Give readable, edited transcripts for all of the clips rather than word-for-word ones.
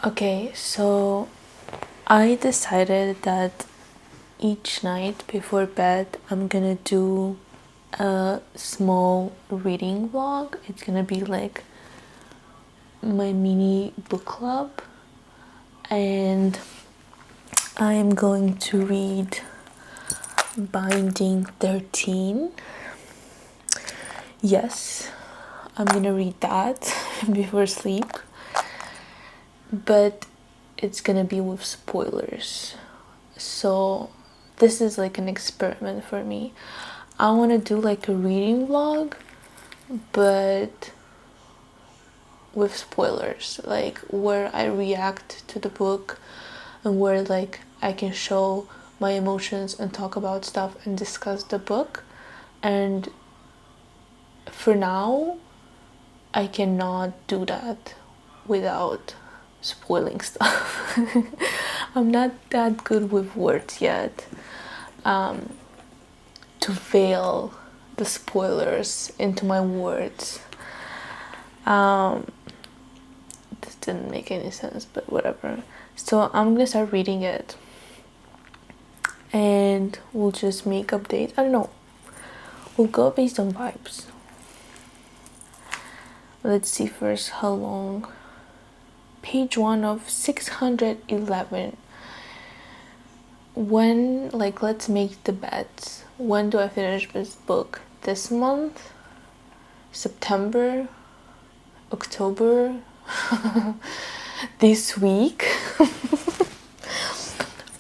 Okay, so I decided that each night before bed I'm gonna do a small reading vlog. It's gonna be like my mini book club, and I'm going to read Binding 13. Yes, I'm gonna read that before sleep, but it's gonna be with spoilers. So this is like an experiment for me. I want to do like a reading vlog, but with spoilers, like where I react to the book and where like I can show my emotions and talk about stuff and discuss the book. And for now, I cannot do that without spoiling stuff. I'm not that good with words yet, to veil the spoilers into my words. This didn't make any sense, but whatever. So I'm gonna start reading it, and we'll just make updates. I don't know. We'll go based on vibes. Let's see first how long. Page 1 of 611. When, like, let's make the bets. When do I finish this book? This month? September? October? This week?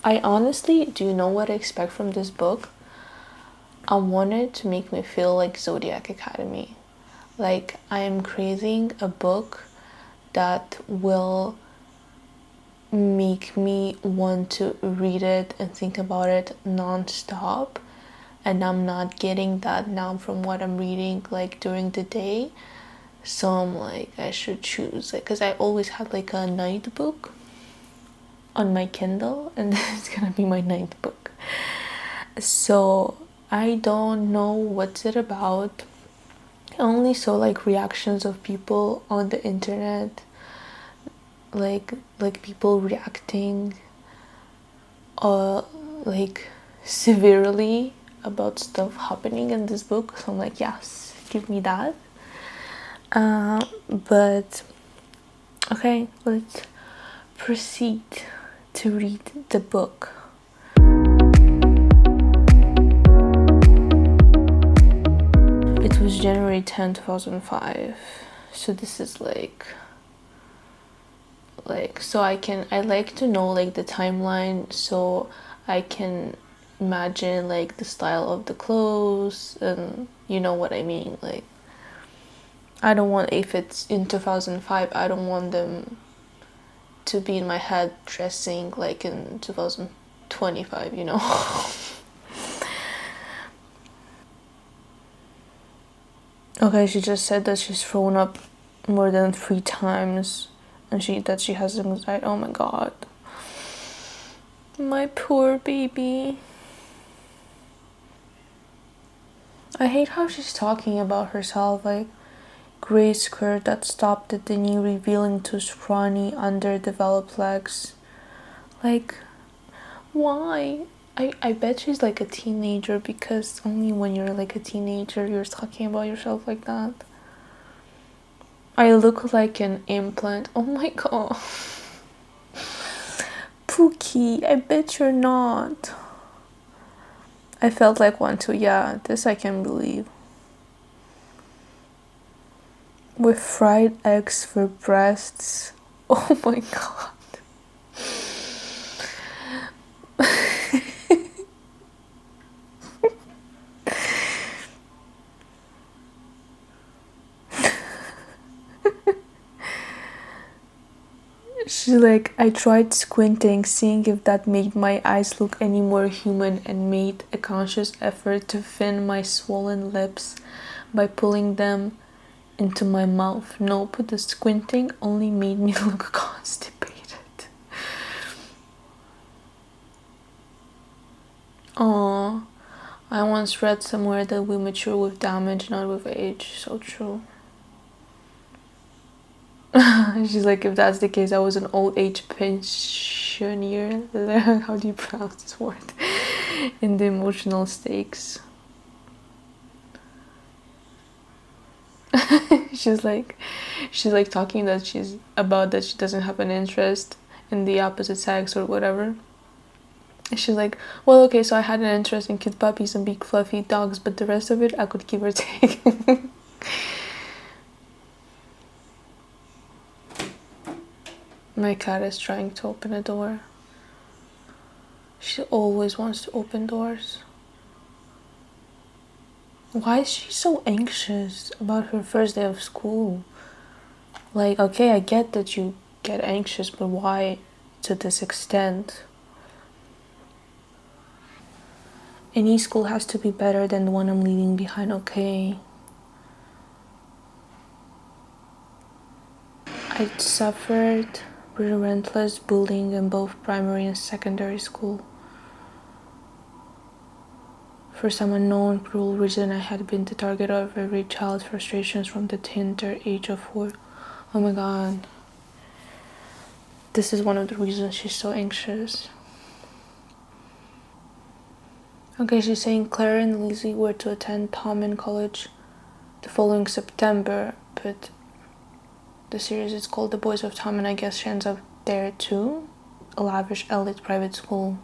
I honestly do know what I expect from this book. I want it to make me feel like Zodiac Academy. Like, I am craving a book that will make me want to read it and think about it non-stop, and I'm not getting that now from what I'm reading like during the day. So I'm like, I should choose, like, because I always had like a night book on my Kindle, and it's gonna be my ninth book. So I don't know what's it about. I only saw like reactions of people on the internet, like people reacting like severely about stuff happening in this book. So I'm like, yes, give me that. But okay, let's proceed to read the book. It was January 10, 2005. So this is like so I like to know like the timeline, so I can imagine like the style of the clothes, and you know what I mean. Like, I don't want, if it's in 2005, I don't want them to be in my head dressing like in 2025, you know. Okay, she just said that she's thrown up more than 3 times, and she has anxiety. Oh my god, my poor baby. I hate how she's talking about herself, like, gray skirt that stopped at the knee, revealing 2 scrawny, underdeveloped legs. Like, why? I bet she's like a teenager, because only when you're like a teenager you're talking about yourself like that. I look like an implant. Oh my god. Pookie, I bet you're not. I felt like one too. Yeah, this I can believe. With fried eggs for breasts. Oh my god. She's like, I tried squinting, seeing if that made my eyes look any more human, and made a conscious effort to thin my swollen lips by pulling them into my mouth. Nope, the squinting only made me look constipated. Aww, I once read somewhere that we mature with damage, not with age. So true. She's like, if that's the case, I was an old age pensioner. How do you pronounce this word? In the emotional stakes. she's like talking that she's about that she doesn't have an interest in the opposite sex or whatever. She's like, well, okay, so I had an interest in cute puppies and big fluffy dogs, but the rest of it I could give or take. My cat is trying to open a door. She always wants to open doors. Why is she so anxious about her first day of school? Like, okay, I get that you get anxious, but why to this extent? Any school has to be better than the one I'm leaving behind, okay? I suffered relentless bullying in both primary and secondary school. For some unknown cruel reason, I had been the target of every child's frustrations from the tender age of 4. Oh my god. This is one of the reasons she's so anxious. Okay, she's saying Claire and Lizzie were to attend Tommen College the following September, but the series is called The Boys of Tom, and I guess she ends up there too. A lavish elite private school.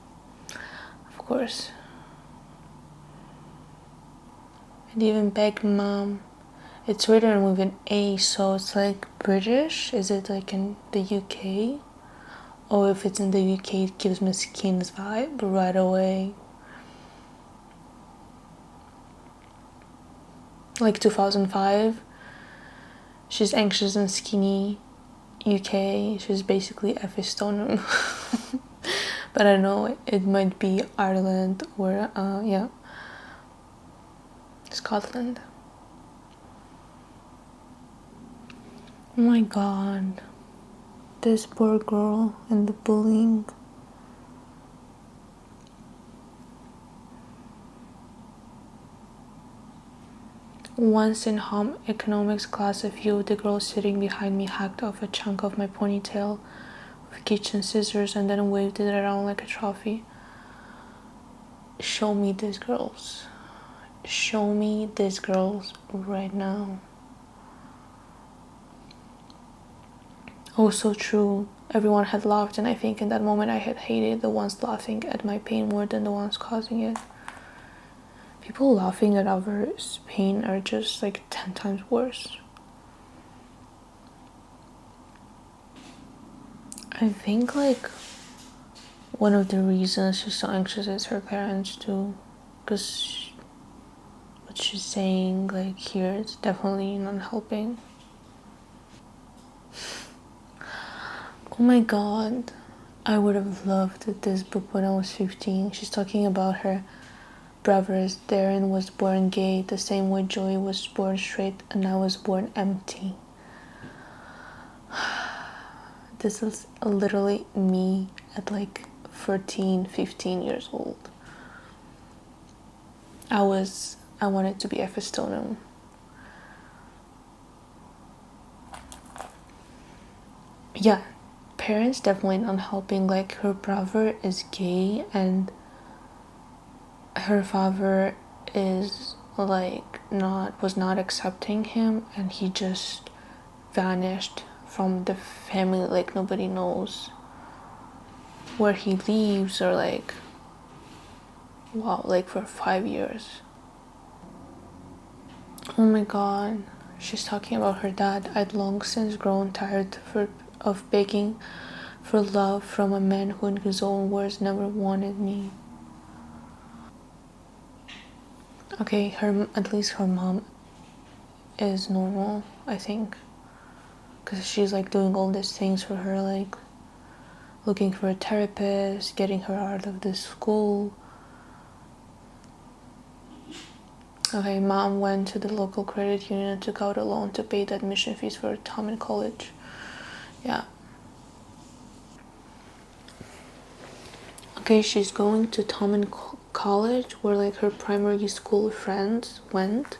Of course. And even begged mom. It's written with an A, so it's like British. Is it like in the UK? Or if it's in the UK, it gives me Skins vibe right away. Like 2005. She's anxious and skinny. UK. She's basically Effie Stoneham. But I don't know. It might be Ireland or yeah, Scotland. Oh my god. This poor girl and the bullying. Once in home economics class, a few of the girls sitting behind me hacked off a chunk of my ponytail with kitchen scissors and then waved it around like a trophy. Show me these girls. Show me these girls right now. Oh, so true. Everyone had laughed, and I think in that moment I had hated the ones laughing at my pain more than the ones causing it. People laughing at others' pain are just like 10 times worse. I think like one of the reasons she's so anxious is her parents too, because what she's saying like here is definitely not helping. Oh my god, I would have loved this book when I was 15. She's talking about her brothers. Darren was born gay the same way Joey was born straight and I was born empty. This is literally me at like 14, 15 years old. I wanted to be Effie Stoneham. Yeah, parents definitely not helping. Like her brother is gay and her father is like was not accepting him, and he just vanished from the family. Like nobody knows where he lives or like, wow, like for 5 years. Oh my god, she's talking about her dad. I'd long since grown tired of begging for love from a man who in his own words never wanted me. Okay, at least her mom is normal, I think, because she's like doing all these things for her, like looking for a therapist, getting her out of this school. Okay, mom went to the local credit union and took out a loan to pay the admission fees for Tommen College. Yeah. Okay, she's going to Tommen College where like her primary school friends went,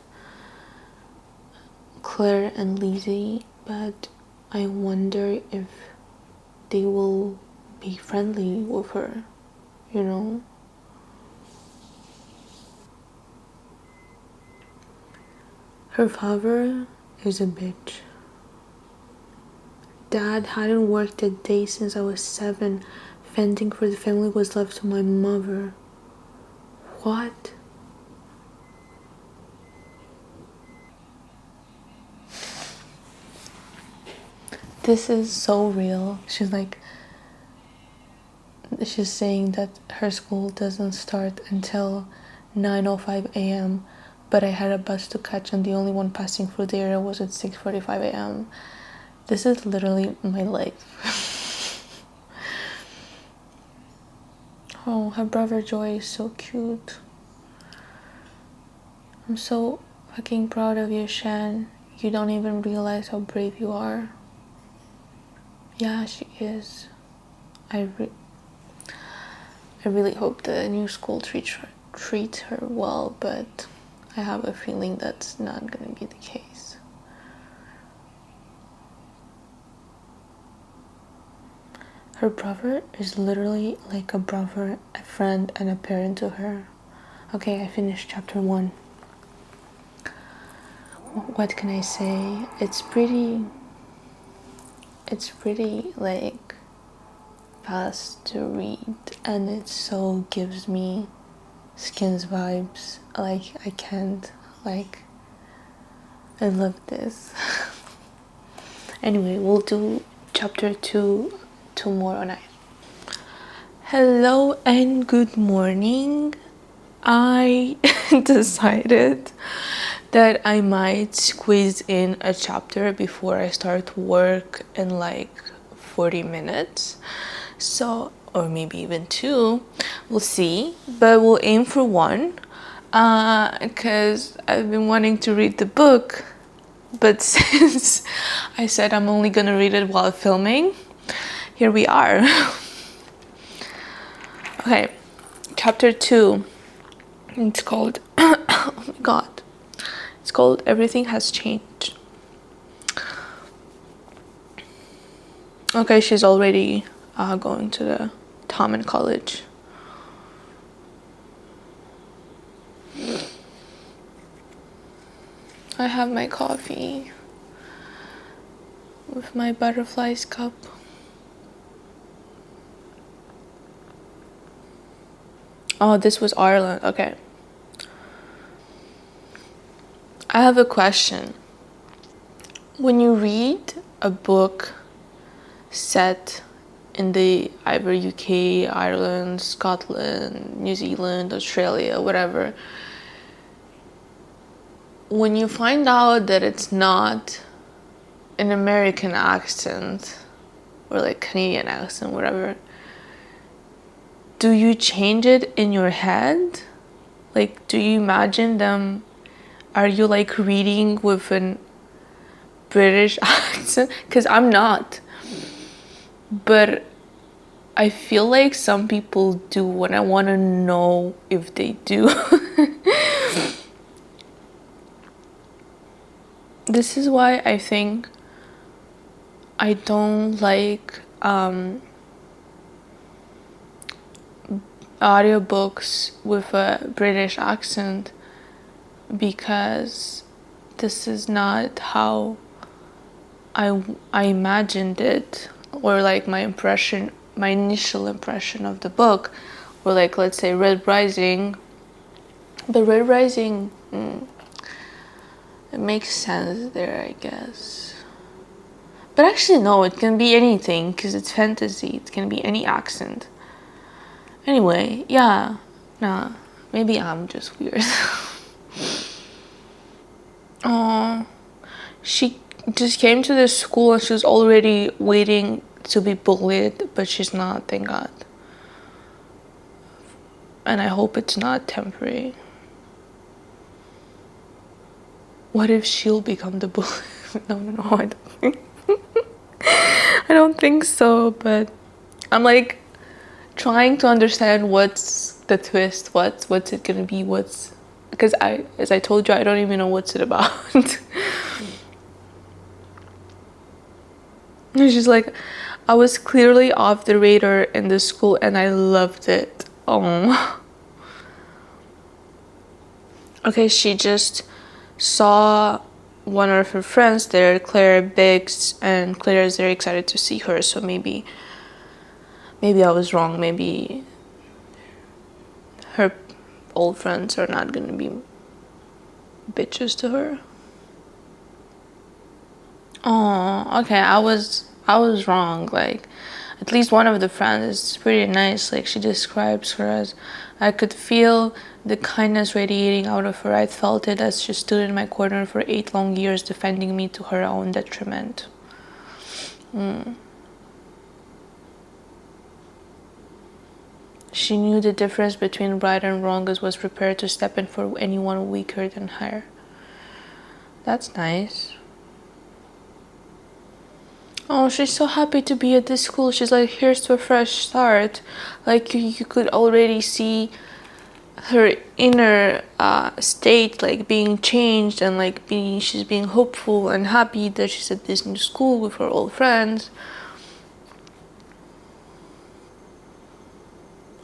Claire and Lizzie, but I wonder if they will be friendly with her, you know? Her father is a bitch. Dad hadn't worked a day since I was 7. Fending for the family was left to my mother. What? This is so real. She's saying that her school doesn't start until 9:05 a.m. but I had a bus to catch and the only one passing through the area was at 6:45 a.m. This is literally my life. Oh, her brother Joy is so cute. I'm so fucking proud of you, Shan. You don't even realize how brave you are. Yeah, she is. I really hope the new school treats her well, but I have a feeling that's not gonna be the case. Her brother is literally like a brother, a friend, and a parent to her. Okay, I finished chapter 1. What can I say? It's pretty like fast to read, and it so gives me Skins vibes. Like, I can't, like, I love this. Anyway, we'll do chapter 2 tomorrow night. Hello and good morning. I decided that I might squeeze in a chapter before I start work in like 40 minutes. So, or maybe even 2. We'll see. But we'll aim for 1. Because I've been wanting to read the book. But since I said I'm only gonna read it while filming, here we are. Okay, chapter 2. It's called, oh my god. It's called Everything Has Changed. Okay, she's already going to the Tom in college. I have my coffee with my butterflies cup. Oh, this was Ireland. Okay. I have a question. When you read a book set in the either UK, Ireland, Scotland, New Zealand, Australia, whatever, when you find out that it's not an American accent or like Canadian accent, whatever, do you change it in your head? Like, do you imagine them? Are you like reading with an British accent? Because I'm not. But I feel like some people do, and I want to know if they do. This is why I think I don't like audiobooks with a British accent, because this is not how I imagined it, or like my initial impression of the book, or like, let's say Red Rising. But Red Rising, it makes sense there, I guess. But actually no, it can be anything because it's fantasy. It can be any accent. Anyway, yeah, nah, maybe I'm just weird. Oh, she just came to this school and she's already waiting to be bullied, but she's not, thank God. And I hope it's not temporary. What if she'll become the bully? No, I don't think. I don't think so, but I'm like trying to understand what's the twist, what's it gonna be, because as I told you, I don't even know what's it about. And she's like, I was clearly off the radar in the school and I loved it. Oh. Okay, she just saw one of her friends there, Claire Biggs, and Claire is very excited to see her, so maybe I was wrong. Maybe her old friends are not gonna be bitches to her. Oh, okay, I was wrong. Like, at least one of the friends is pretty nice. Like, she describes her as, I could feel the kindness radiating out of her. I felt it as she stood in my corner for 8 long years, defending me to her own detriment. She knew the difference between right and wrong and was prepared to step in for anyone weaker than her. That's nice. Oh, she's so happy to be at this school. She's like, here's to a fresh start. Like, you could already see her inner state, like, being changed, and like she's being hopeful and happy that she's at this new school with her old friends.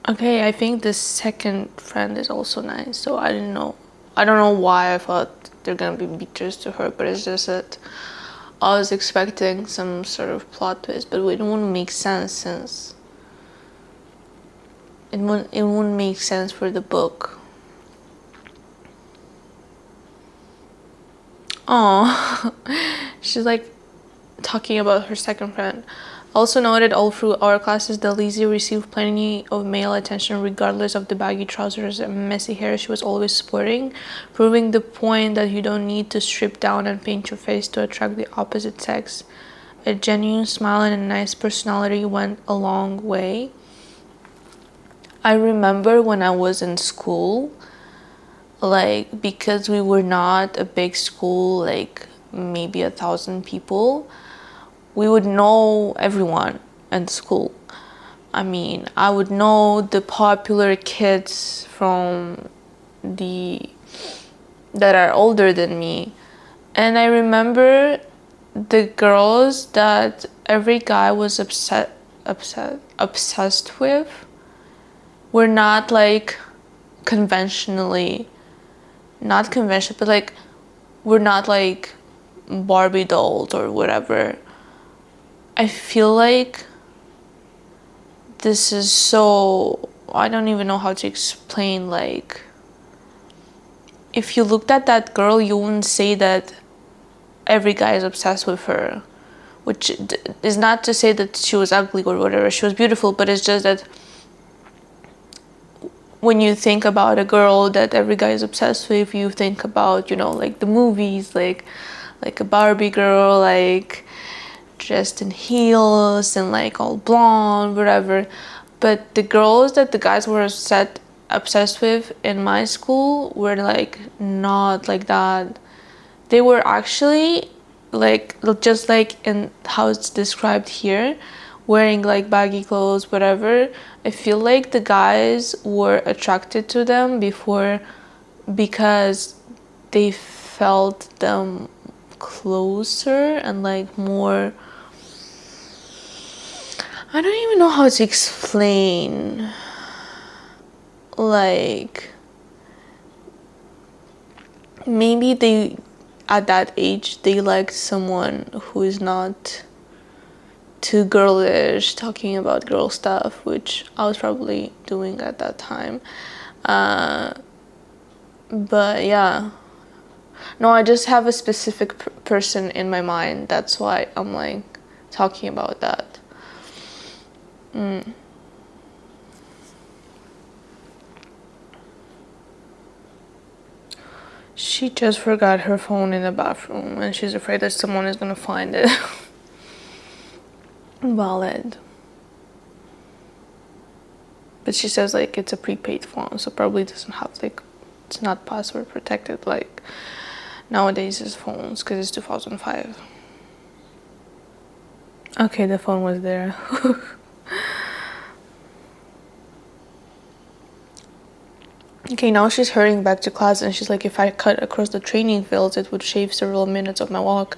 Okay, I think the second friend is also nice. So I don't know why I thought they're gonna be beaters to her, but it's just that I was expecting some sort of plot twist, but it wouldn't make sense since it wouldn't make sense for the book. Oh, she's like talking about her second friend. Also noted all through our classes that Lizzie received plenty of male attention regardless of the baggy trousers and messy hair she was always sporting, proving the point that you don't need to strip down and paint your face to attract the opposite sex. A genuine smile and a nice personality went a long way. I remember when I was in school, like, because we were not a big school, like maybe 1,000 people, we would know everyone in school. I mean, I would know the popular kids from that are older than me. And I remember the girls that every guy was obsessed with were not like not conventional, but like, we're not like Barbie dolls or whatever. I feel like this is so, I don't even know how to explain, like, if you looked at that girl, you wouldn't say that every guy is obsessed with her, which is not to say that she was ugly or whatever. She was beautiful, but it's just that when you think about a girl that every guy is obsessed with, you think about, like the movies, like a Barbie girl, like dressed in heels and like all blonde, whatever. But the girls that the guys were obsessed with in my school were like not like that. They were actually like just like in how it's described here, wearing like baggy clothes, whatever. I feel like the guys were attracted to them because they felt them closer and like more, I don't even know how to explain. Like, maybe they, at that age, they liked someone who is not too girlish, talking about girl stuff, which I was probably doing at that time. But yeah. No, I just have a specific person in my mind. That's why I'm like talking about that. She just forgot her phone in the bathroom and she's afraid that someone is gonna find it. Valid. But she says like it's a prepaid phone, so probably doesn't have like, it's not password protected like nowadays is phones, because it's 2005. Okay, the phone was there. Okay, now she's hurrying back to class and she's like, if I cut across the training fields, it would shave several minutes of my walk.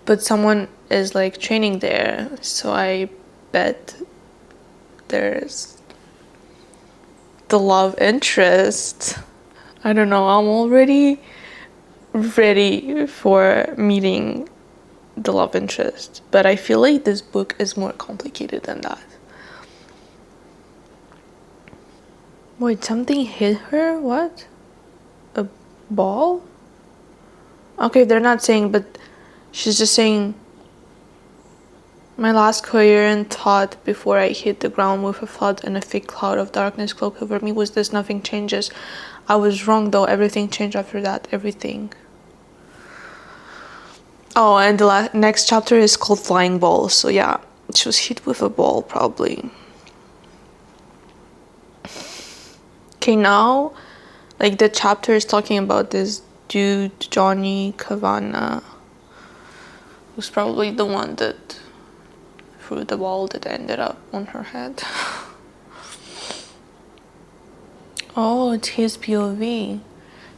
but someone is like training there, so I bet there's the love interest. I don't know, I'm already ready for meeting the love interest, but I feel like this book is more complicated than that. Wait, something hit her? What? A ball? Okay, they're not saying, but she's just saying, my last coherent thought before I hit the ground with a flood and a thick cloud of darkness cloaked over me was this: nothing changes. I was wrong though, everything changed after that, everything. Oh, and the next chapter is called Flying Balls, so yeah, she was hit with a ball probably. Okay, now, like the chapter is talking about this dude, Johnny Kavana, who's probably the one that threw the ball that ended up on her head. Oh, it's his POV.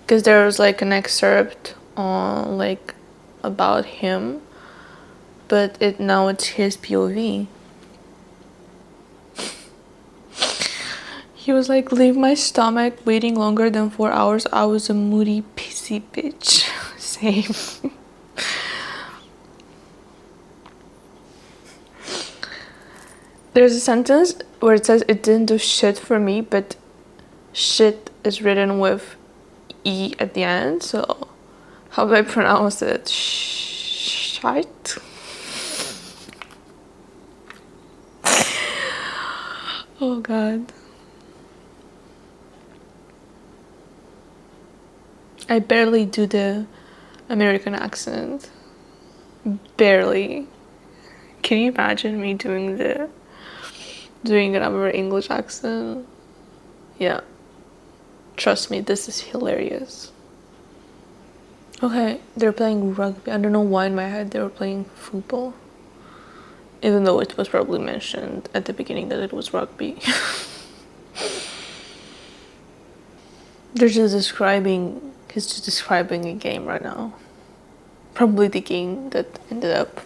Because there was like an excerpt on like about him, but now it's his POV. He was like, leave my stomach waiting longer than 4 hours. I was a moody pissy bitch. Same. There's a sentence where it says it didn't do shit for me, but shit is written with E at the end, so how do I pronounce it? Shite? Oh god. I barely do the American accent. Barely. Can you imagine me doing another English accent? Yeah. Trust me, this is hilarious. Okay, they're playing rugby. I don't know why in my head they were playing football. Even though it was probably mentioned at the beginning that it was rugby. He's just describing a game right now. Probably the game that ended up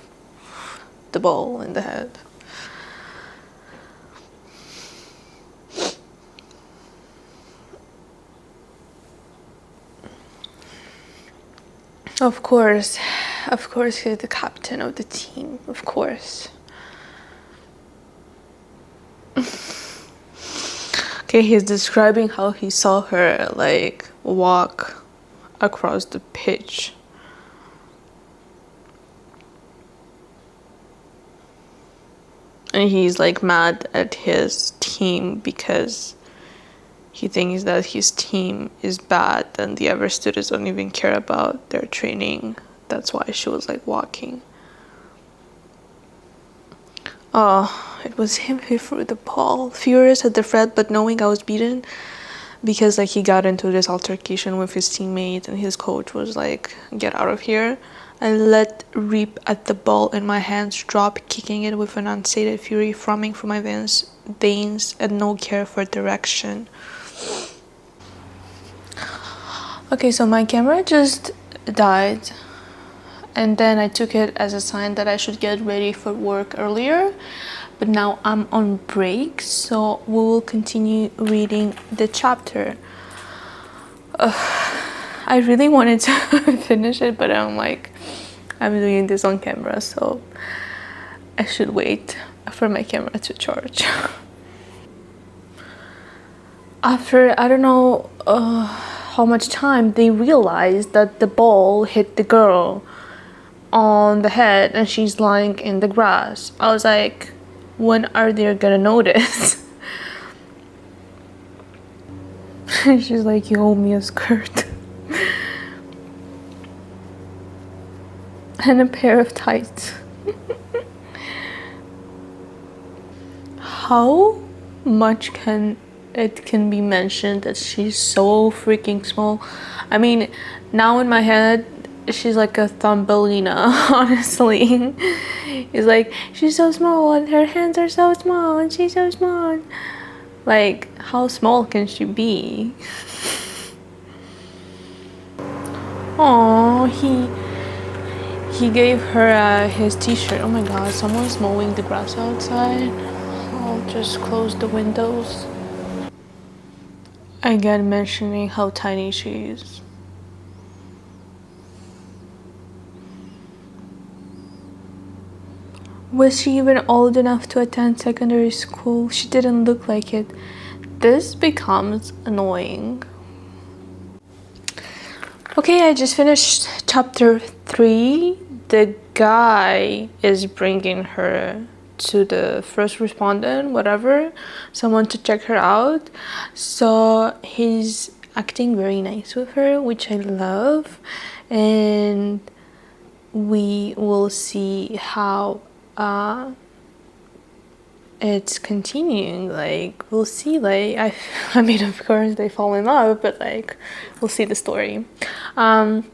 the ball in the head. Of course, he's the captain of the team, of course. Okay, he's describing how he saw her like walk across the pitch. And he's like mad at his team because he thinks that his team is bad and the other students don't even care about their training. That's why she was like walking. Oh, it was him who threw the ball. Furious at the threat, but knowing I was beaten because like he got into this altercation with his teammate and his coach was like, get out of here. I let rip at the ball in my hands, drop, kicking it with an unsated fury throbbing through my veins and no care for direction. Okay, so my camera just died, and then I took it as a sign that I should get ready for work earlier, but now I'm on break, so we will continue reading the chapter. I really wanted to finish it, but I'm doing this on camera, so I should wait for my camera to charge. After I don't know how much time, they realized that the ball hit the girl on the head and she's lying in the grass. I was like, when are they gonna notice? She's like, you owe me a skirt and a pair of tights. How much can be mentioned that she's so freaking small? I mean, now in my head she's like a Thumbelina, honestly. It's like, she's so small and her hands are so small and she's so small. Like, how small can she be? Oh, He gave her his t-shirt. Oh my god, someone's mowing the grass outside. I'll just close the windows. Again, mentioning how tiny she is. Was she even old enough to attend secondary school? She didn't look like it. This becomes annoying. Okay, I just finished chapter 3. The guy is bringing her to the first respondent, whatever, someone to check her out. So he's acting very nice with her, which I love. And we will see how it's continuing. Like, we'll see. Like, I mean, of course they fall in love, but like, we'll see the story. I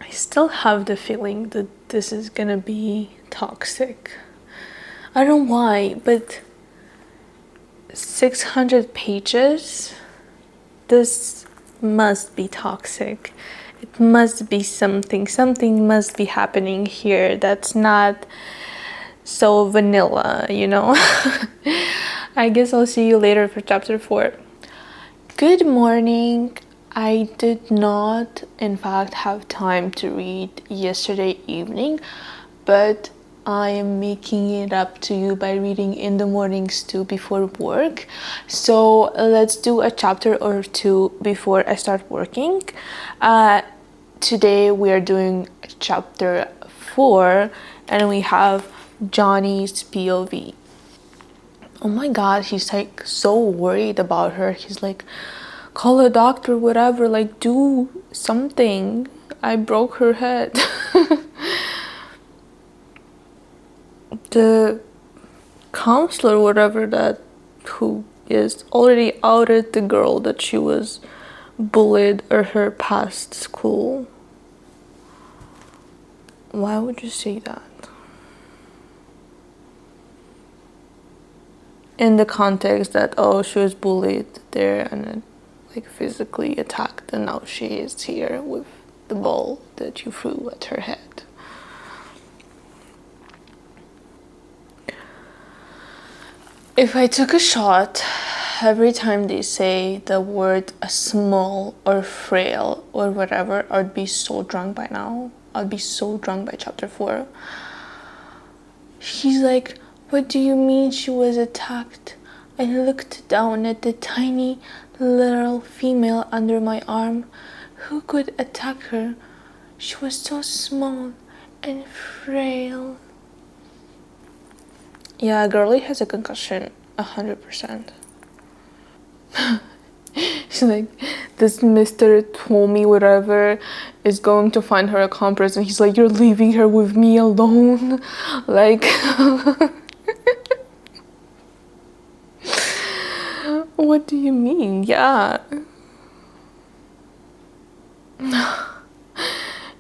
still have the feeling that this is gonna be toxic. I don't know why, but 600 pages, this must be toxic. It must be something must be happening here that's not so vanilla, you know. I guess I'll see you later for chapter 4. Good morning. I did not, in fact, have time to read yesterday evening, but I am making it up to you by reading in the mornings too before work. So let's do a chapter or 2 before I start working. Today we are doing chapter 4, and we have Johnny's POV. Oh my god, he's like so worried about her. He's like, call a doctor, whatever, like do something. I broke her head. The counselor, whatever, that who is already outed the girl that she was bullied at her past school. Why would you say that? In the context that, oh, she was bullied there and like physically attacked, and now she is here with the ball that you threw at her head. If I took a shot every time they say the word small or frail or whatever, I'd be so drunk by now. I'd be so drunk by chapter 4. She's like, what do you mean she was attacked? I looked down at the tiny little female under my arm. Who could attack her? She was so small and frail. Yeah, girlie has a concussion, 100%. She's like, this Mr. Tommy whatever is going to find her a compress, and he's like, you're leaving her with me alone? Like, what do you mean? Yeah.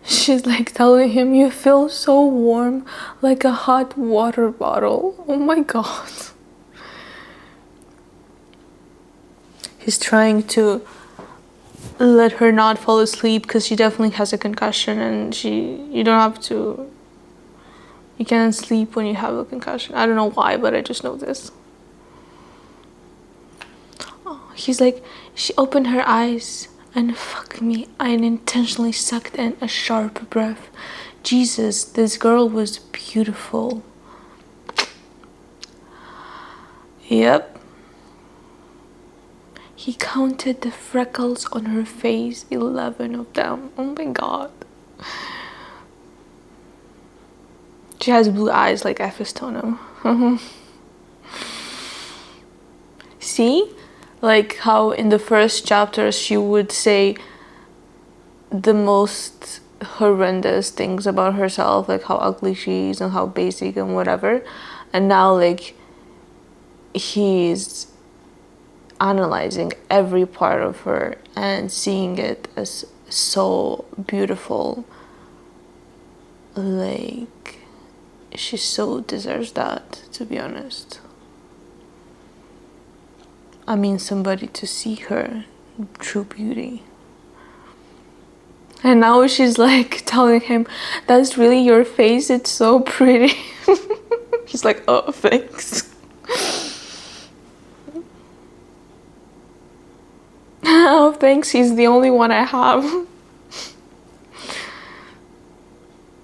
She's like telling him, you feel so warm, like a hot water bottle. Oh my god. He's trying to let her not fall asleep because she definitely has a concussion, and you can't sleep when you have a concussion. I don't know why, but I just know this. Oh, he's like, she opened her eyes and fuck me, I intentionally sucked in a sharp breath. Jesus, this girl was beautiful. Yep. He counted the freckles on her face, 11 of them. Oh my god. She has blue eyes like Ephistono. See? Like how in the first chapters she would say the most horrendous things about herself, like how ugly she is and how basic and whatever. And now like he's analyzing every part of her and seeing it as so beautiful. Like, she so deserves that, to be honest. I mean, somebody to see her true beauty. And now she's like telling him, that's really your face, it's so pretty. He's like, oh, thanks. Oh, thanks, he's the only one I have.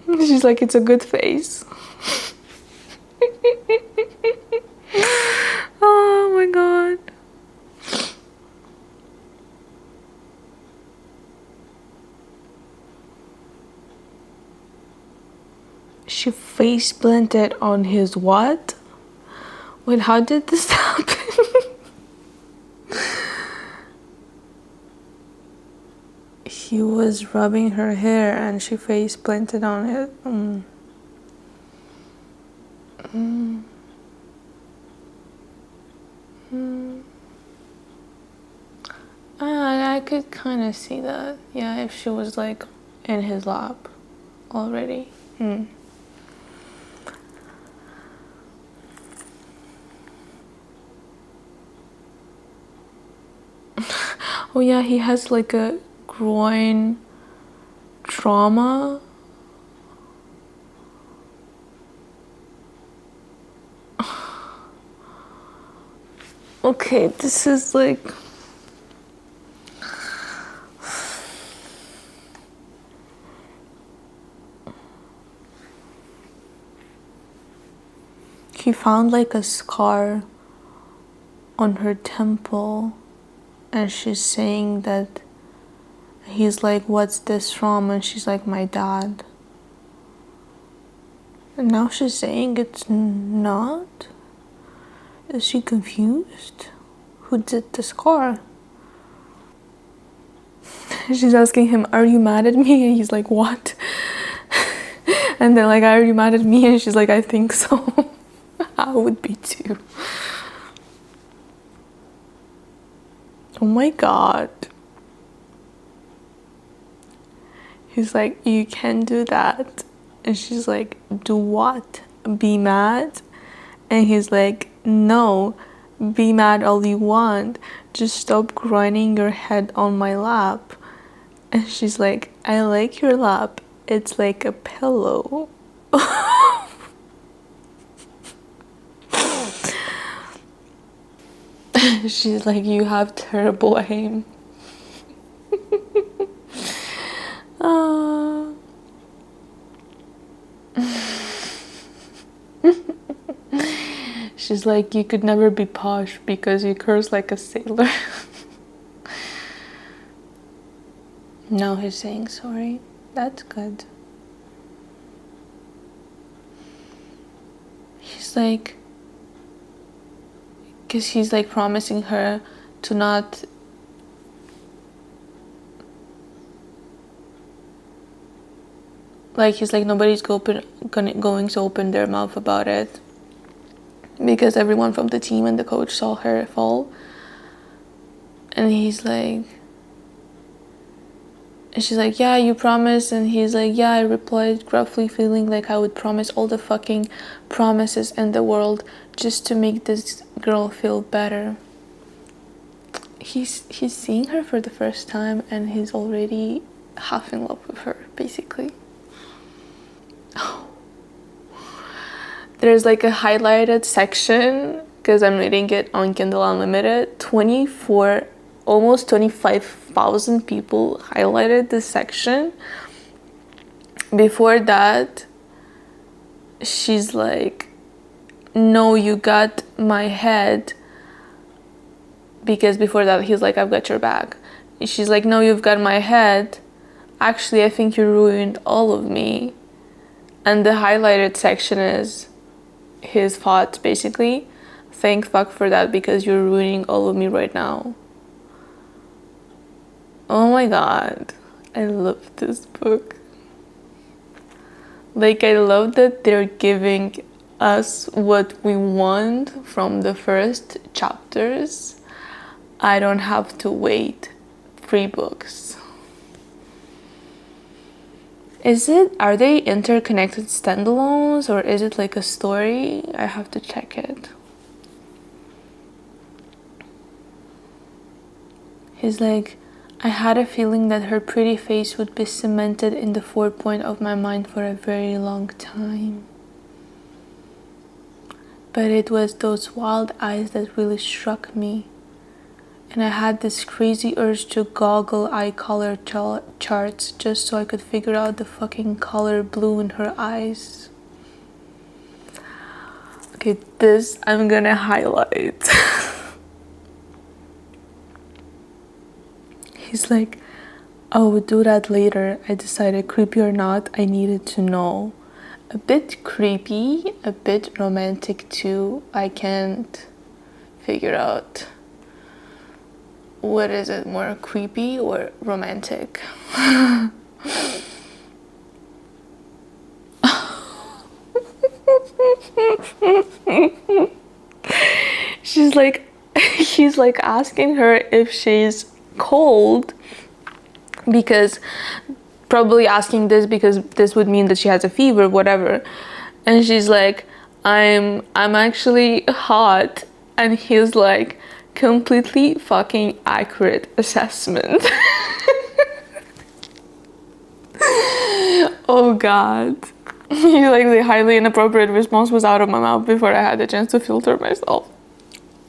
She's like, it's a good face. Oh my god. She face planted on his what? Wait, how did this happen? He was rubbing her hair and she face planted on it. I could kind of see that. Yeah, if she was like in his lap already. Oh yeah, he has like a groin trauma. Okay, this is like... He found like a scar on her temple, and she's saying that he's like, what's this from? And she's like, my dad. And now she's saying it's not? Is she confused? Who did the scar? She's asking him, are you mad at me? And he's like, what? And they're like, are you mad at me? And she's like, I think so. I would be too. Oh my god. He's like, you can't do that. And she's like, do what? Be mad? And he's like, no, be mad all you want. Just stop grinding your head on my lap. And she's like, I like your lap. It's like a pillow. She's like, you have terrible aim. She's like, you could never be posh because you curse like a sailor. No, he's saying sorry. That's good. He's like, because he's like promising her to not like, he's like, nobody's going to open their mouth about it because everyone from the team and the coach saw her fall. And he's like, and she's like, yeah, you promised. And he's like, yeah, I replied gruffly, feeling like I would promise all the fucking promises in the world just to make this girl feel better. He's seeing her for the first time and he's already half in love with her, basically. Oh. There's like a highlighted section, because I'm reading it on Kindle Unlimited. Almost 25,000 people highlighted this section. Before that, she's like, no, you got my head. Because before that, he's like, I've got your back. She's like, no, you've got my head. Actually, I think you ruined all of me. And the highlighted section is his thoughts, basically. Thank fuck for that, because you're ruining all of me right now. Oh my god, I love this book. Like, I love that they're giving us what we want from the first chapters. I don't have to wait 3 books. Are they interconnected standalones, or is it like a story? I have to check it. He's like, I had a feeling that her pretty face would be cemented in the forepoint of my mind for a very long time. But it was those wild eyes that really struck me. And I had this crazy urge to goggle eye color charts just so I could figure out the fucking color blue in her eyes. Okay, this I'm gonna highlight. He's like, "Oh, we'll do that later. I decided, creepy or not, I needed to know." A bit creepy, a bit romantic too. I can't figure out. What is it, more creepy or romantic? She's like, he's like asking her if she's cold, because probably asking this because this would mean that she has a fever, whatever. And she's like, I'm actually hot. And he's like, completely fucking accurate assessment. Oh god. He's like, the highly inappropriate response was out of my mouth before I had the chance to filter myself.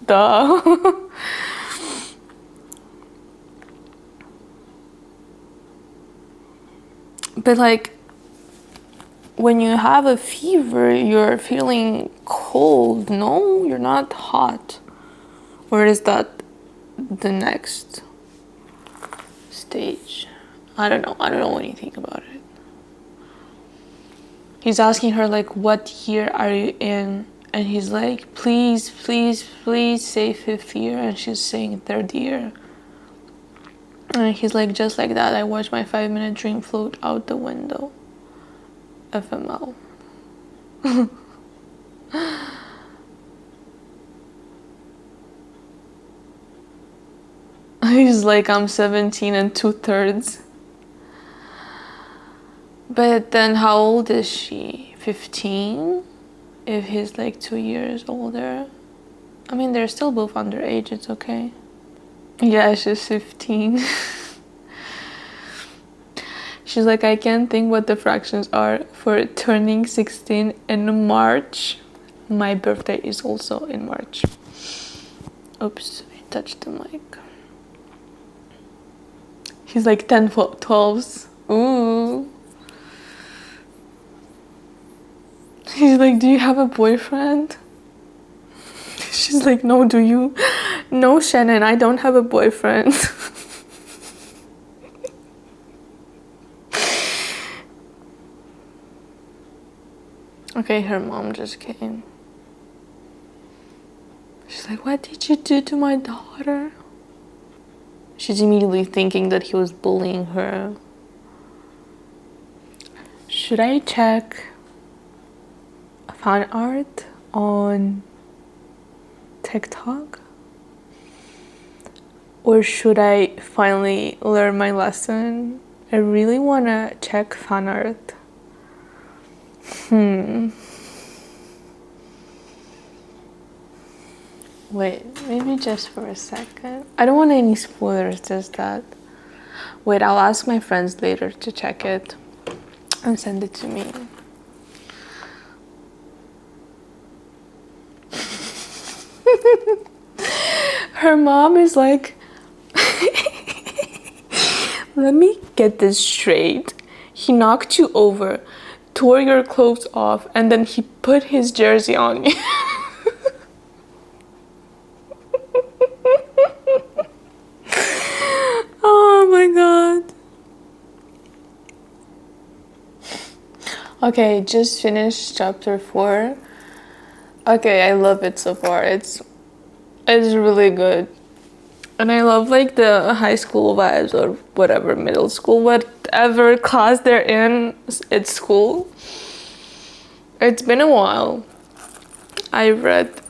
Duh. But like, when you have a fever, you're feeling cold, no? You're not hot. Or is that the next stage? I don't know anything about it. He's asking her like, what year are you in? And he's like, please, please, please say 5th year. And she's saying 3rd year. And he's like, just like that, I watched my 5-minute dream float out the window. FML. He's like, I'm 17 and 2/3. But then how old is she? 15? If he's like 2 years older. I mean, they're still both underage, it's okay. Yeah, she's 15. She's like, I can't think what the fractions are for turning 16 in March. My birthday is also in March. Oops, I touched the mic. He's like 10 12s. Ooh. He's like, do you have a boyfriend? She's like, no, do you? No, Shannon, I don't have a boyfriend. Okay, her mom just came. She's like, what did you do to my daughter? She's immediately thinking that he was bullying her. Should I check fan art on TikTok? Or should I finally learn my lesson? I really want to check fan art. Wait, maybe just for a second. I don't want any spoilers, just that. Wait, I'll ask my friends later to check it and send it to me. Her mom is like, let me get this straight. He knocked you over, tore your clothes off, and then he put his jersey on you. Oh my god. Okay, just finished chapter 4. Okay, I love it so far. It's really good. And I love like the high school vibes, or whatever, middle school, whatever class they're in, it's school. It's been a while. I read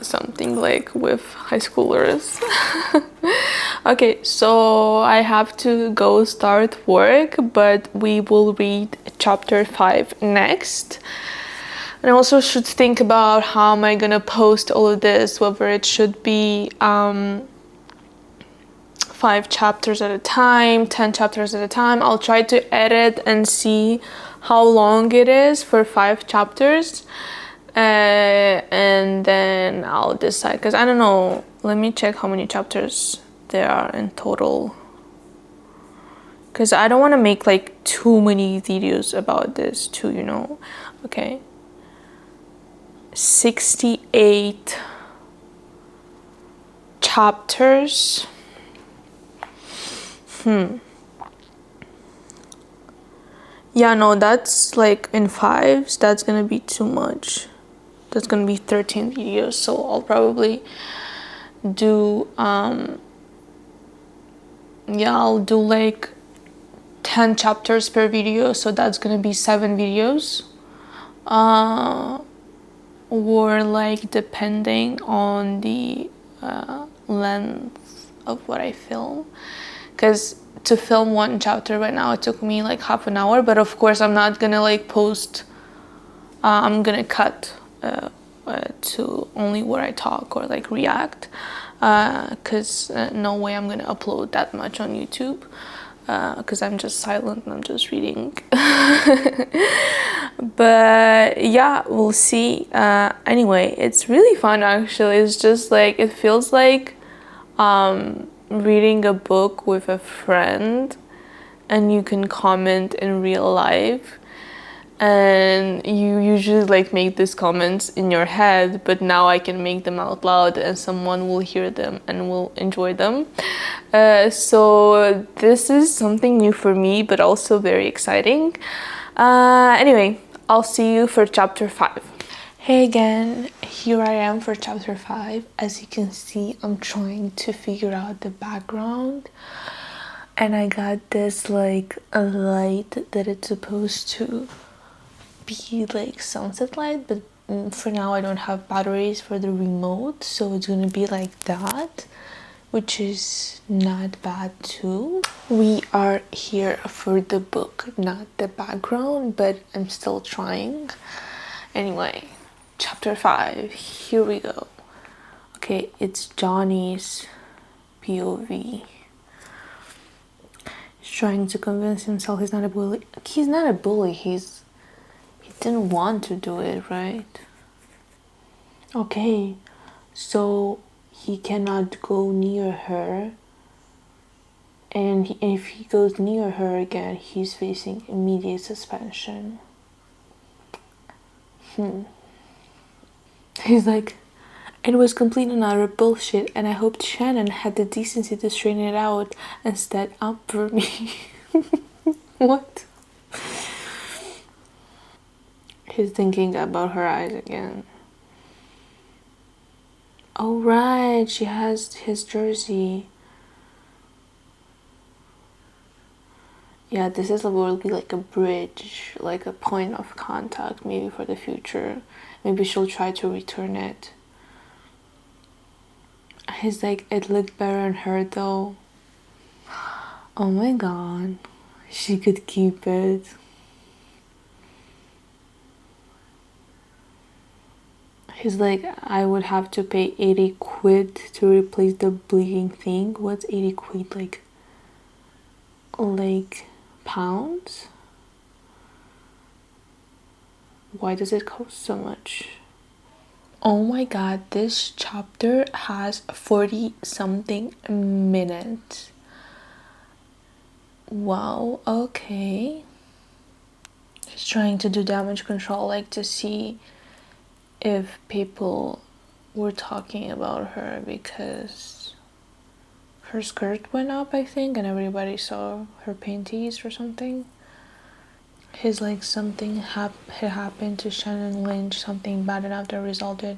something like with high schoolers. Okay, so I have to go start work, but we will read chapter 5 next. And I also should think about how am I gonna post all of this, whether it should be 5 chapters at a time, 10 chapters at a time. I'll try to edit and see how long it is for 5 chapters. And then I'll decide, because I don't know. Let me check how many chapters there are in total, because I don't want to make like too many videos about this too, you know. Okay, 68 chapters. Yeah, no, that's like in 5s. That's gonna be too much. That's gonna be 13 videos, so I'll probably do I'll do like 10 chapters per video, so that's gonna be 7 videos, or like depending on the length of what I film, because to film 1 chapter right now it took me like half an hour, but of course I'm not gonna like post, I'm gonna cut to only where I talk or like react, because no way I'm gonna upload that much on YouTube, because I'm just silent and I'm just reading. But yeah, we'll see. Anyway, it's really fun actually. It's just like, it feels like reading a book with a friend, and you can comment in real life, and you usually like make these comments in your head, but now I can make them out loud and someone will hear them and will enjoy them. So this is something new for me, but also very exciting. Anyway, I'll see you for chapter 5. Hey again, here I am for chapter 5. As you can see, I'm trying to figure out the background, and I got this like a light that it's supposed to be like sunset light, but for now I don't have batteries for the remote, so it's gonna be like that, which is not bad too. We are here for the book, not the background, but I'm still trying. Anyway, chapter 5, here we go. Okay, it's Johnny's POV. He's trying to convince himself he's not a bully. He's not a bully, he didn't want to do it, right? Okay, so he cannot go near her, and if he goes near her again, he's facing immediate suspension. He's like, it was complete and utter bullshit, and I hoped Shannon had the decency to straighten it out and stand up for me. What? He's thinking about her eyes again. Oh right, she has his jersey. Yeah, this will be like a bridge, like a point of contact maybe for the future. Maybe she'll try to return it. He's like, it looked better on her though. Oh my god, she could keep it. He's like, I would have to pay 80 quid to replace the bleeding thing. What's 80 quid? Like pounds? Why does it cost so much? Oh my god, this chapter has 40 something minutes. Wow, okay. He's trying to do damage control, like to see if people were talking about her, because her skirt went up, I think, and everybody saw her panties or something. He's like, something had happened to Shannon Lynch, something bad enough that resulted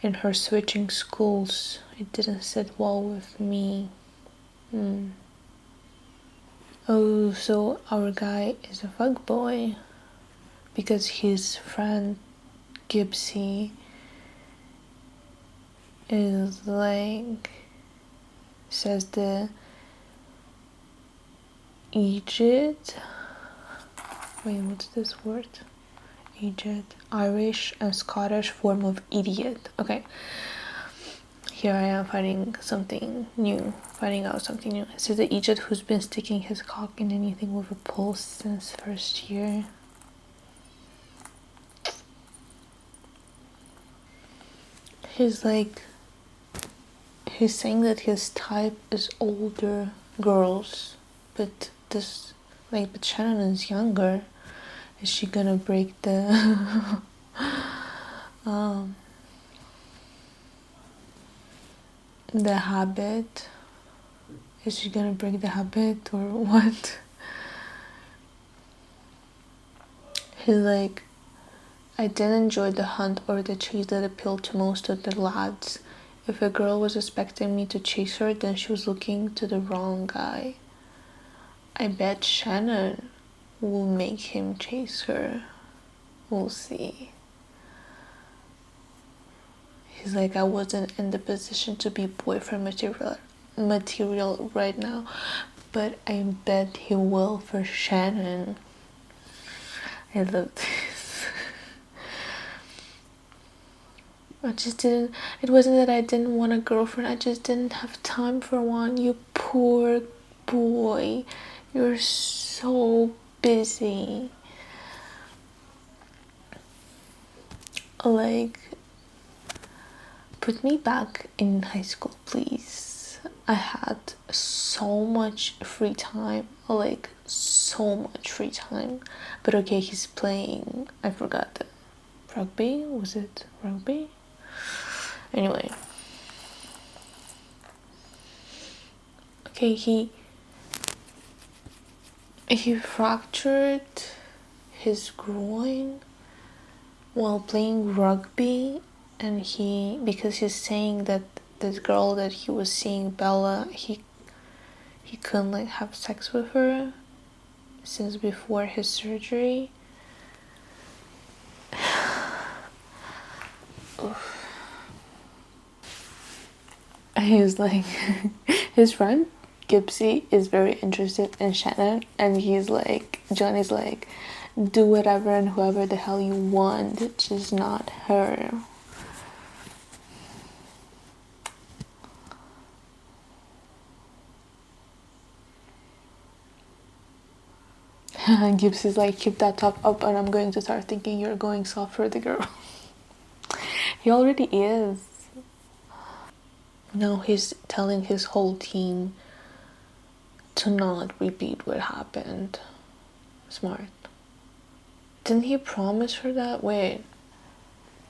in her switching schools. It didn't sit well with me. Oh, so our guy is a fuckboy, because his friend Gibbsy is like, says the Egypt, wait, what's this word? Egypt, Irish and Scottish form of idiot. Okay. here I am finding out something new. It says that Egypt, who's been sticking his cock in anything with a pulse since first year. He's saying that his type is older girls, but Shannon is younger. Is she gonna break the the habit? Is she gonna break the habit or what? He's like, I didn't enjoy the hunt or the chase that appealed to most of the lads. If a girl was expecting me to chase her, then she was looking to the wrong guy. I bet Shannon will make him chase her. We'll see. He's like, I wasn't in the position to be boyfriend material right now, but I bet he will for Shannon. I love this. It wasn't that I didn't want a girlfriend, I just didn't have time for one. You poor boy. You're so busy. Like, put me back in high school, please. I had so much free time. Like, so much free time. But okay, he's playing, I forgot, rugby? Was it rugby? Anyway. Okay, he fractured his groin while playing rugby, and because he's saying that this girl that he was seeing, Bella, he couldn't like have sex with her since before his surgery. He's like, his friend Gipsy is very interested in Shannon, and Johnny's like, do whatever and whoever the hell you want, just not her. Gibbs is like, keep that top up and I'm going to start thinking you're going soft for the girl. He already is. Now he's telling his whole team to not repeat what happened. Smart. Didn't he promise her that? Wait.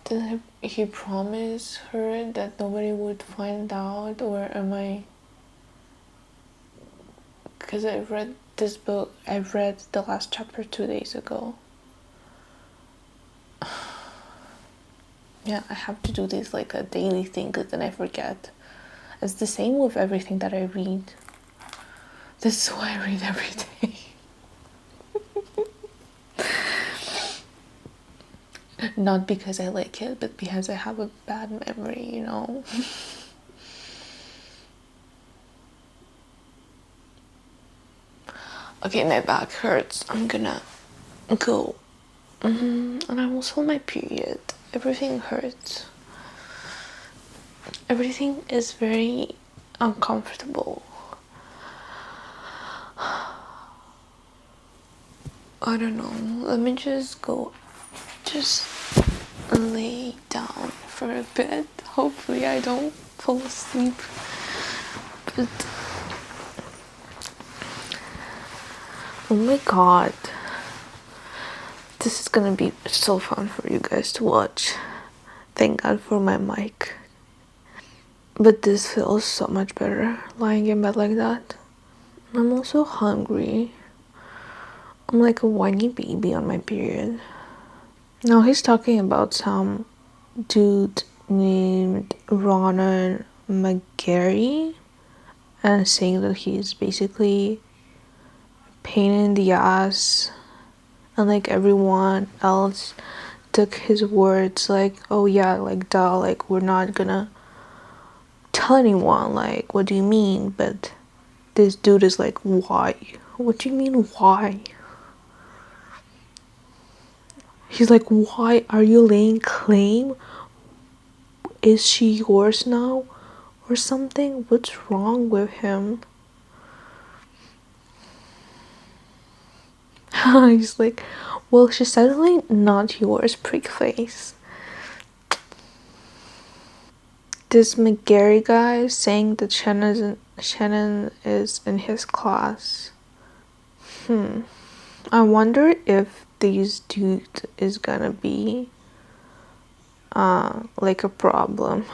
Didn't he promise her that nobody would find out? Or am I... Because I read this book, I read the last chapter 2 days ago. Yeah, I have to do this like a daily thing because then I forget. It's the same with everything that I read. This is why I read every day. Not because I like it, but because I have a bad memory, you know? Okay, my back hurts. I'm gonna go. And I'm also on my period. Everything hurts. Everything is very uncomfortable. I don't know. Let me just go. Just lay down for a bit. Hopefully I don't fall asleep. But oh my god. This is gonna be so fun for you guys to watch. Thank God for my mic. But this feels so much better lying in bed like that. I'm also hungry. I'm like a whiny baby on my period. Now he's talking about some dude named Ronan McGarry and saying that he's basically a pain in the ass, and like everyone else took his words like, oh yeah, like duh, like we're not gonna tell anyone, like what do you mean? But this dude is like, why? What do you mean why? He's like, why are you laying claim? Is she yours now? or something. What's wrong with him? He's like, well, she's certainly not yours, prick face. This McGarry guy saying that Shannon is in his class. I wonder if this dude is gonna be like a problem.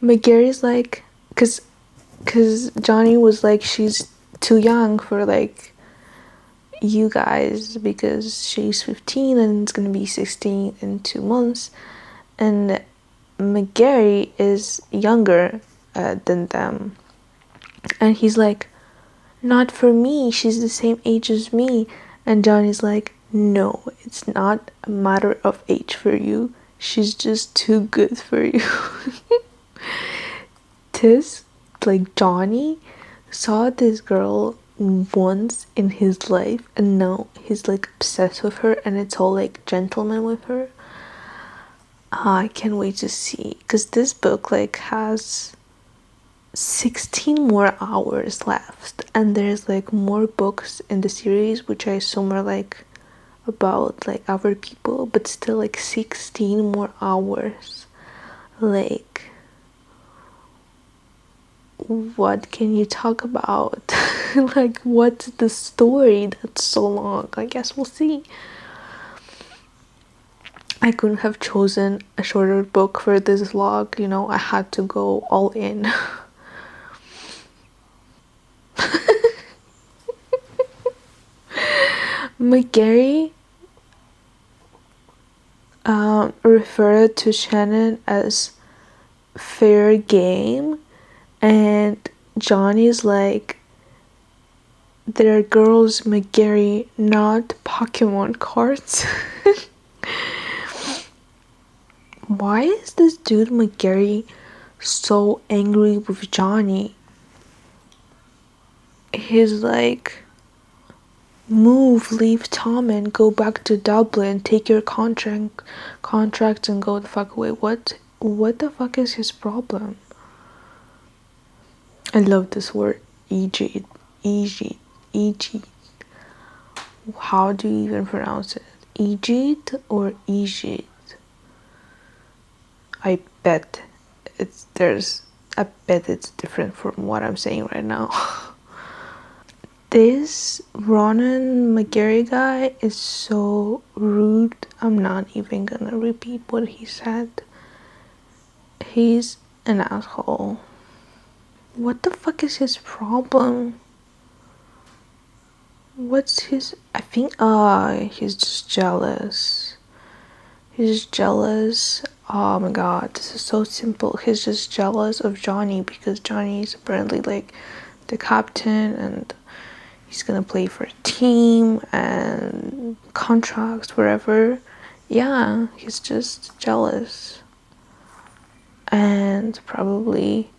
McGarry's like, cause Johnny was like, she's too young for like you guys because she's 15 and it's gonna be 16 in 2 months, and McGarry is younger than them, and he's like, not for me, she's the same age as me. And Johnny's like, no, it's not a matter of age for you, she's just too good for you. This, like, Johnny saw this girl once in his life and now he's like obsessed with her and it's all like gentleman with her. I can't wait to see, because this book like has 16 more hours left and there's like more books in the series which I assume are like about like other people, but still like 16 more hours. Like, what can you talk about? Like, what's the story that's so long? I guess we'll see. I couldn't have chosen a shorter book for this vlog, you know, I had to go all in. McGarry referred to Shannon as fair game, and Johnny's like, they're girls, McGarry, not Pokemon cards. Why is this dude McGarry so angry with Johnny? He's like, move, leave Tom and go back to Dublin, take your contract and go the fuck away. What the fuck is his problem? I love this word, Egypt. How do you even pronounce it? Egypt or Egypt? I bet it's different from what I'm saying right now. This Ronan McGarry guy is so rude. I'm not even gonna repeat what he said. He's an asshole. What the fuck is his problem? What's his... I think he's just jealous. He's just jealous. Oh my god, this is so simple. He's just jealous of Johnny because Johnny is apparently like the captain and he's gonna play for a team and contracts wherever. Yeah, he's just jealous. And probably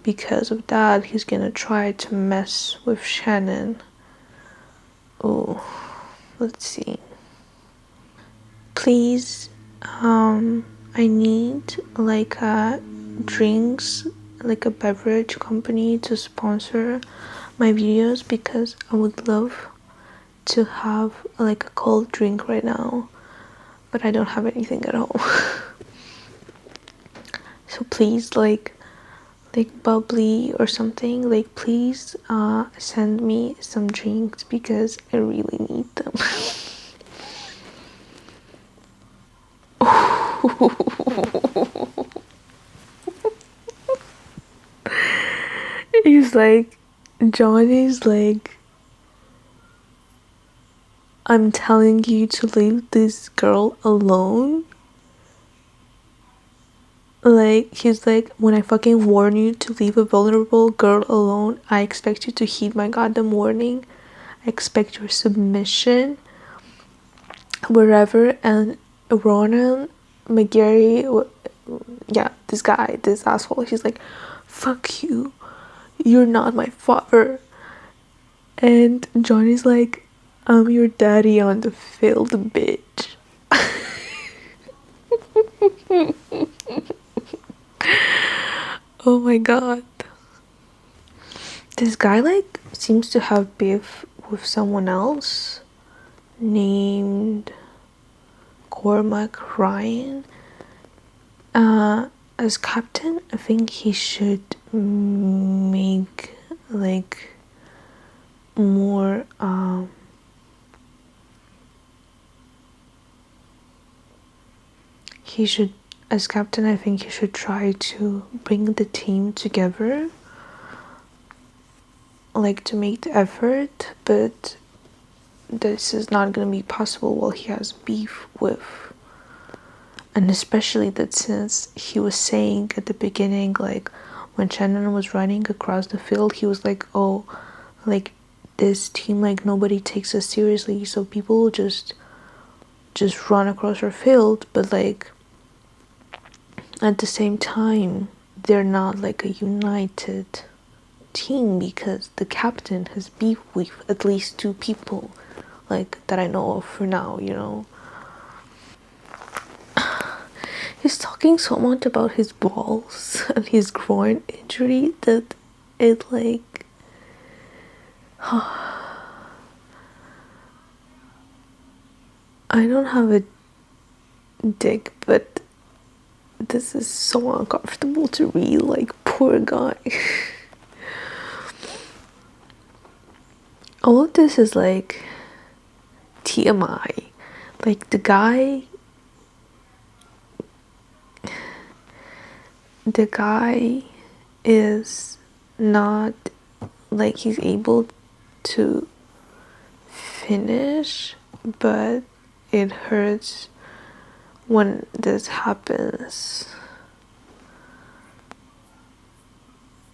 because of that, he's gonna try to mess with Shannon. Oh, let's see. Please, I need like a drinks, like a beverage company to sponsor my videos because I would love to have like a cold drink right now, but I don't have anything at home. So please, like bubbly or something, like please send me some drinks because I really need them. He's like, Johnny's like, I'm telling you to leave this girl alone. Like, he's like, when I fucking warn you to leave a vulnerable girl alone, I expect you to heed my goddamn warning. I expect your submission. Wherever. And Ronan McGarry, yeah, this guy, this asshole, he's like, fuck you. You're not my father. And Johnny's like, I'm your daddy on the field, bitch. Oh my god. This guy like seems to have beef with someone else named Cormac Ryan. As captain, I think he should make like more he should as captain, I think he should try to bring the team together, like to make the effort, but this is not going to be possible while he has beef with. And especially that since he was saying at the beginning, like when Shannon was running across the field, he was like, oh, like this team, like nobody takes us seriously, so people will just run across our field, but like at the same time they're not like a united team because the captain has beef with at least two people like that I know of for now, you know. He's talking so much about his balls and his groin injury that it like I don't have a dick, but this is so uncomfortable to read, like poor guy. All of this is like TMI. Like the guy is not like he's able to finish, but it hurts when this happens.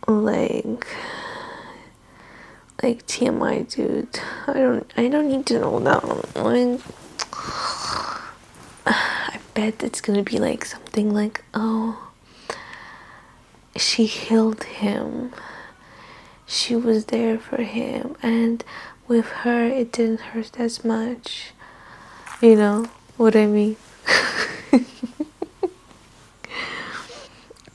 Like TMI, dude. I don't need to know that. Like, I bet it's gonna be like something like, oh, she healed him. She was there for him, and with her it didn't hurt as much. You know what I mean?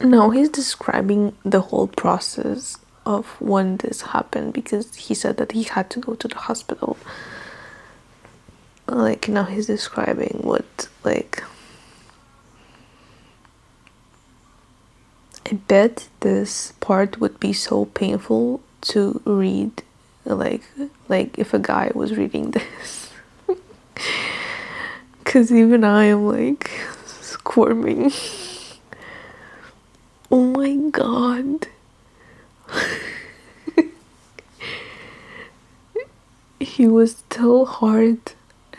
No, he's describing the whole process of when this happened because he said that he had to go to the hospital. Like now he's describing what like I bet this part would be so painful to read like if a guy was reading this. Cause even I am like squirming. Oh my god. He was still hard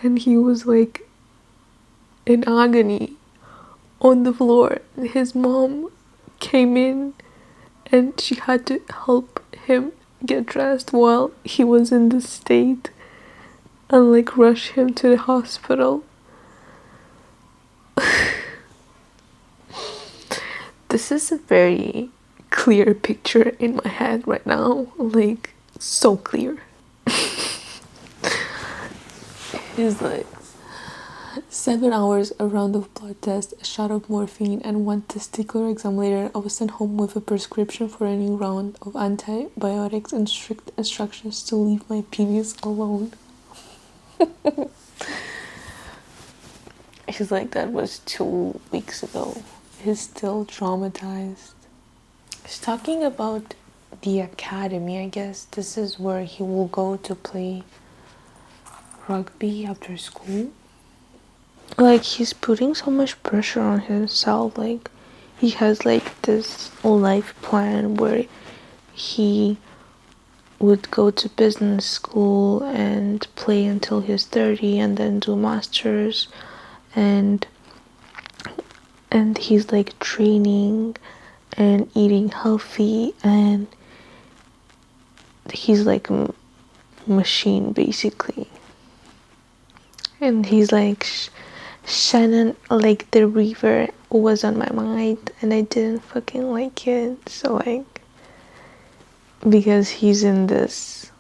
and he was like in agony on the floor. His mom came in and she had to help him get dressed while he was in this state and like rush him to the hospital. This is a very clear picture in my head right now, like so clear. He's like 7 hours, a round of blood tests, a shot of morphine, and one testicular exam later, I was sent home with a prescription for a new round of antibiotics and strict instructions to leave my penis alone. He's like, that was 2 weeks ago. He's still traumatized. He's talking about the academy, I guess. This is where he will go to play rugby after school. Like he's putting so much pressure on himself. Like he has like this life plan where he would go to business school and play until he's 30 and then do masters, and he's like training and eating healthy, and he's like a machine basically. And he's like Shannon, like the river was on my mind and I didn't fucking like it. So like, because he's in this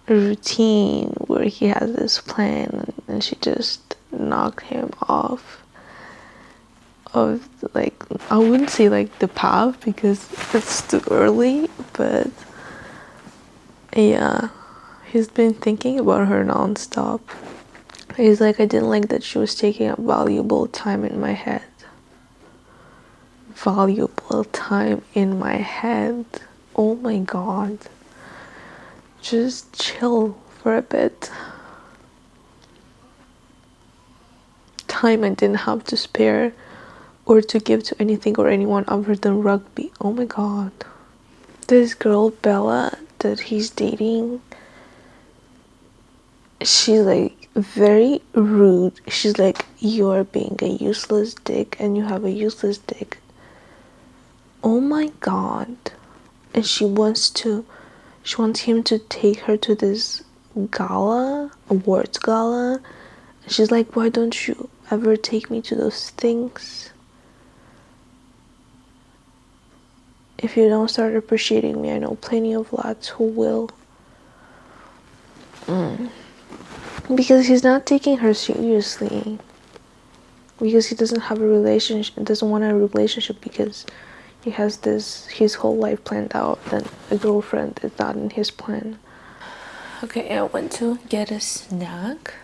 routine where he has this plan and she just knocked him off of like, I wouldn't say like the path because it's too early, but yeah, he's been thinking about her nonstop. He's like, I didn't like that she was taking up valuable time in my head. Valuable time in my head. Oh my god. Just chill for a bit. Time I didn't have to spare or to give to anything or anyone other than rugby. Oh my god. This girl Bella that he's dating, she's like very rude. She's like, you're being a useless dick and you have a useless dick. Oh my god. And she wants him to take her to this gala, awards gala. And she's like, why don't you ever take me to those things? If you don't start appreciating me, I know plenty of lads who will. Because he's not taking her seriously. Because he doesn't have a relationship, doesn't want a relationship because he has his whole life planned out, and a girlfriend is not in his plan. Okay, I went to get a snack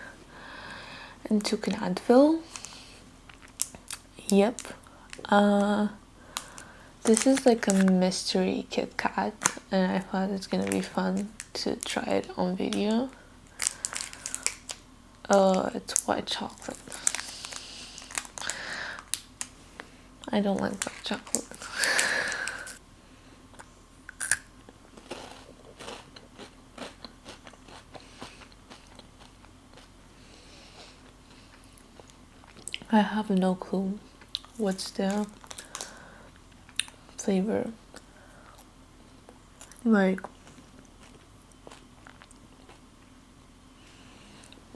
and took an Advil. Yep. This is like a mystery Kit Kat, and I thought it's gonna be fun to try it on video. It's white chocolate. I don't like white chocolate. I have no clue what's the flavor. Like,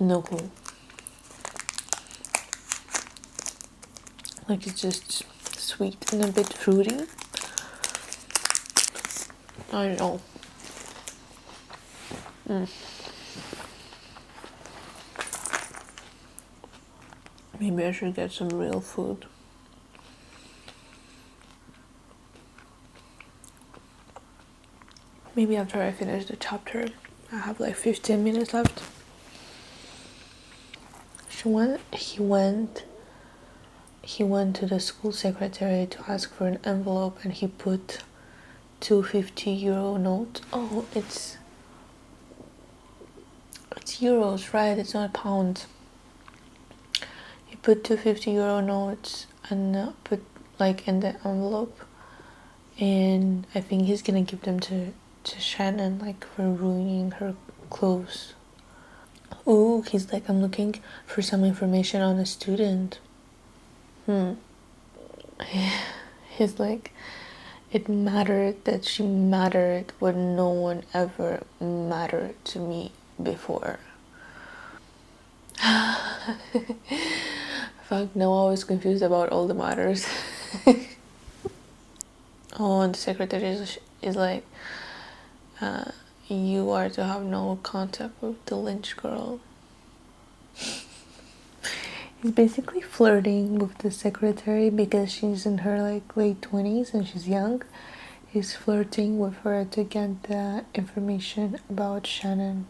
no clue. Like, it's just sweet and a bit fruity. I don't know. Maybe I should get some real food. Maybe after I finish the chapter. I have like 15 minutes left. He went to the school secretary to ask for an envelope, and he put two 50-euro notes. Oh, it's euros, right? It's not pounds. He put two 50-euro notes and put like in the envelope, and I think he's gonna give them to Shannon, like, for ruining her clothes. Oh, he's like, I'm looking for some information on a student. He's like, it mattered that she mattered when no one ever mattered to me before. Fuck, now I was confused about all the matters. Oh, and the secretary is like, you are to have no contact with the Lynch girl. He's basically flirting with the secretary because she's in her like late 20s and she's young. He's flirting with her to get the information about Shannon.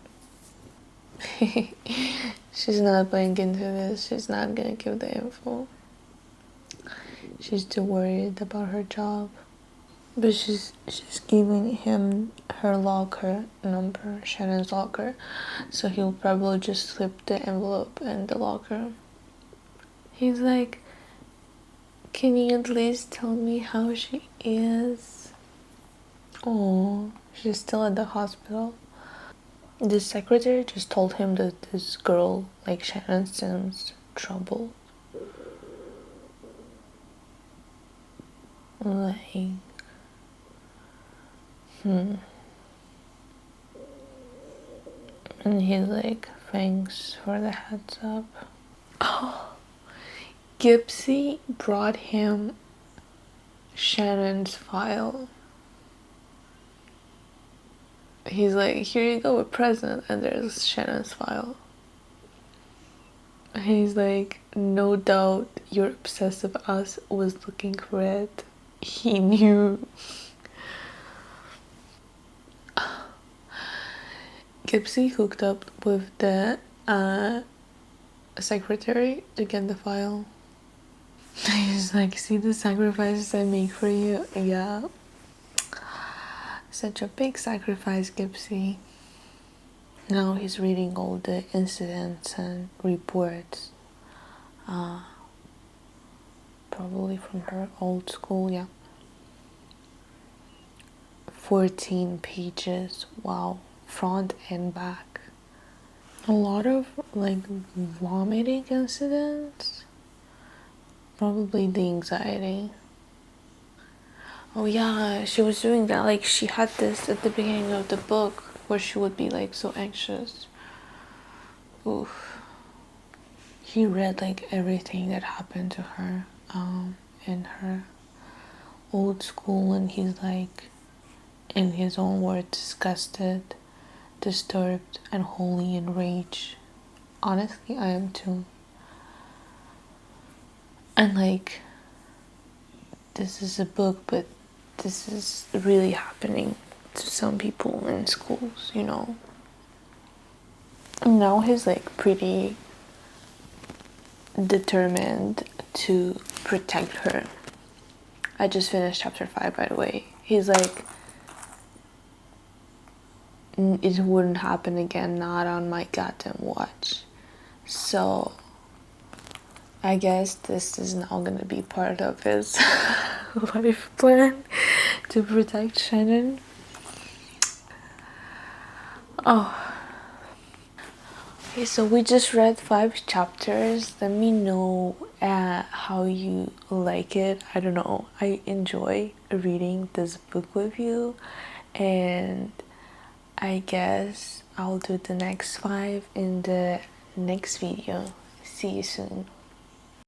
She's not playing into this. She's not gonna give the info. She's too worried about her job. But she's giving him her locker number, Shannon's locker, so he'll probably just slip the envelope in the locker. He's like, can you at least tell me how she is? Oh, she's still at the hospital. The secretary just told him that this girl, like Shannon, seems trouble. Like, And he's like, thanks for the heads up. Oh, Gipsy brought him Shannon's file. He's like, here you go, a present, and there's Shannon's file. He's like, no doubt your obsessive ass was looking for it. He knew. Gipsy hooked up with the secretary to get the file. He's like, see the sacrifices I make for you? Yeah. Such a big sacrifice, Gipsy. Now he's reading all the incidents and reports. Probably from her old school, yeah. 14 pages. Wow. Front and back. A lot of like vomiting incidents. Probably the anxiety. Oh yeah, she was doing that. Like she had this at the beginning of the book where she would be like so anxious. Oof. He read like everything that happened to her in her old school, and he's like, in his own words, disgusted, disturbed, and wholly enraged. Honestly, I am too. And like, this is a book, but this is really happening to some people in schools, you know. And now he's like pretty determined to protect her. I just finished chapter 5, by the way. He's like, it wouldn't happen again, not on my goddamn watch. So I guess this is now gonna be part of his life plan to protect Shannon. Oh. Okay, so we just read 5 chapters. Let me know how you like it. I don't know. I enjoy reading this book with you, and I guess I'll do the next 5 in the next video. See you soon.